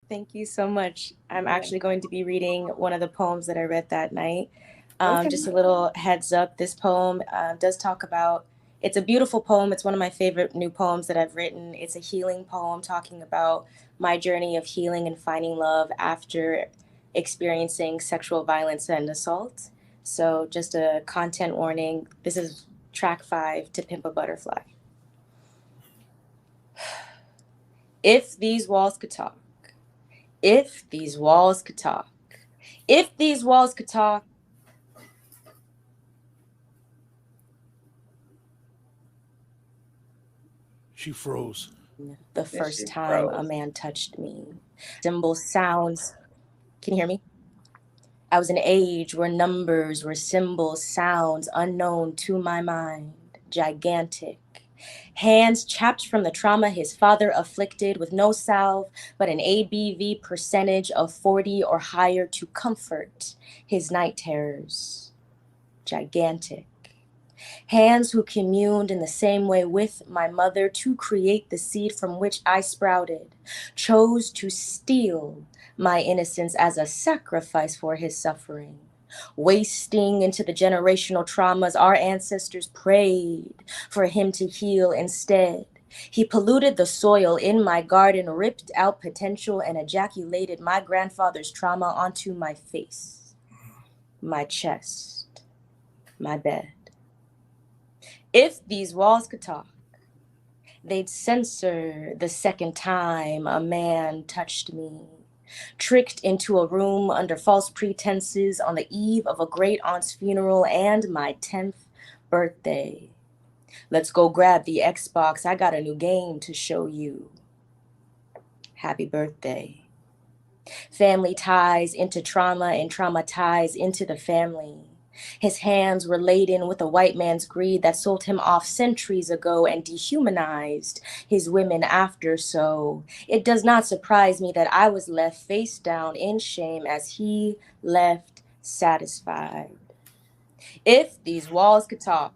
Thank you so much. I'm Yeah. actually going to be reading one of the poems that I read that night. Okay. Just a little heads up, this poem does talk about, it's a beautiful poem. It's one of my favorite new poems that I've written. It's a healing poem talking about my journey of healing and finding love after experiencing sexual violence and assault. So, just a content warning, this is track 5 to Pimp a Butterfly. If these walls could talk, if these walls could talk, if these walls could talk, She froze. the Yeah, first she time a froze. man touched me. Symbols, sounds. Can you hear me? I was an age where numbers were symbols, sounds unknown to my mind, gigantic. Hands chapped from the trauma his father afflicted with no salve, but an ABV percentage of 40 or higher to comfort his night terrors. Gigantic. Hands who communed in the same way with my mother to create the seed from which I sprouted, chose to steal my innocence as a sacrifice for his suffering. Wasting into the generational traumas our ancestors prayed for him to heal instead. He polluted the soil in my garden, ripped out potential, and ejaculated my grandfather's trauma onto my face, my chest, my bed. If these walls could talk, they'd censor the second time a man touched me, tricked into a room under false pretenses on the eve of a great aunt's funeral and my 10th birthday. Let's go grab the Xbox. I got a new game to show you. Happy birthday. Family ties into trauma and trauma ties into the family. His hands were laden with a white man's greed that sold him off centuries ago and dehumanized his women after. So it does not surprise me that I was left face down in shame as he left satisfied. If these walls could talk,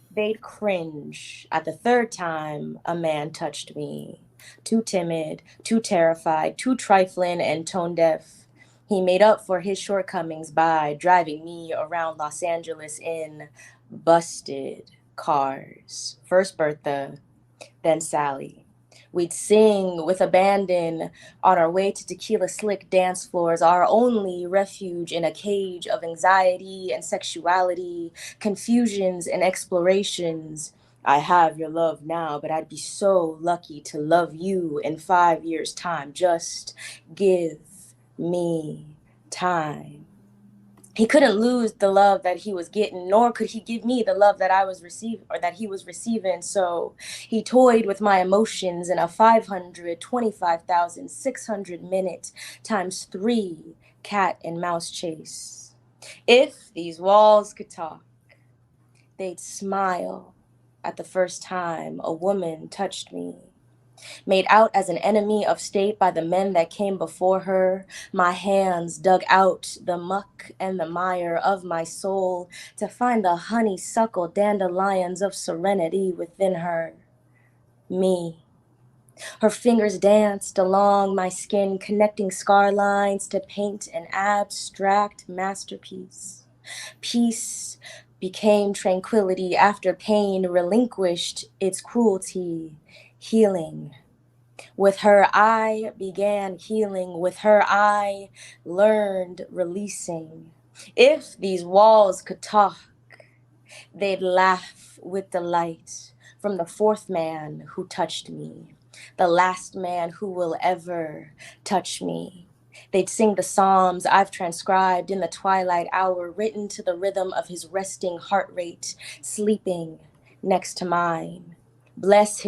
they'd cringe at the third time a man touched me. Too timid, too terrified, too trifling, and tone deaf. He made up for his shortcomings by driving me around Los Angeles in busted cars. First Bertha, then Sally. We'd sing with abandon on our way to tequila slick dance floors, our only refuge in a cage of anxiety and sexuality, confusions and explorations. I have your love now, but I'd be so lucky to love you in 5 years' time. Just give me time. He couldn't lose the love that he was getting, nor could he give me the love that I was receiving or that he was receiving. So he toyed with my emotions in a 525,600 minute times 3 cat and mouse chase. If these walls could talk, they'd smile at the first time a woman touched me. Made out as an enemy of state by the men that came before her, my hands dug out the muck and the mire of my soul to find the honeysuckle dandelions of serenity within her. Me. Her fingers danced along my skin, connecting scar lines to paint an abstract masterpiece. Peace became tranquility after pain relinquished its cruelty, healing. With her, I began healing. With her, I learned releasing. If these walls could talk, they'd laugh with delight from the fourth man who touched me, the last man who will ever touch me. They'd sing the psalms I've transcribed in the twilight hour, written to the rhythm of his resting heart rate, sleeping next to mine. Bless his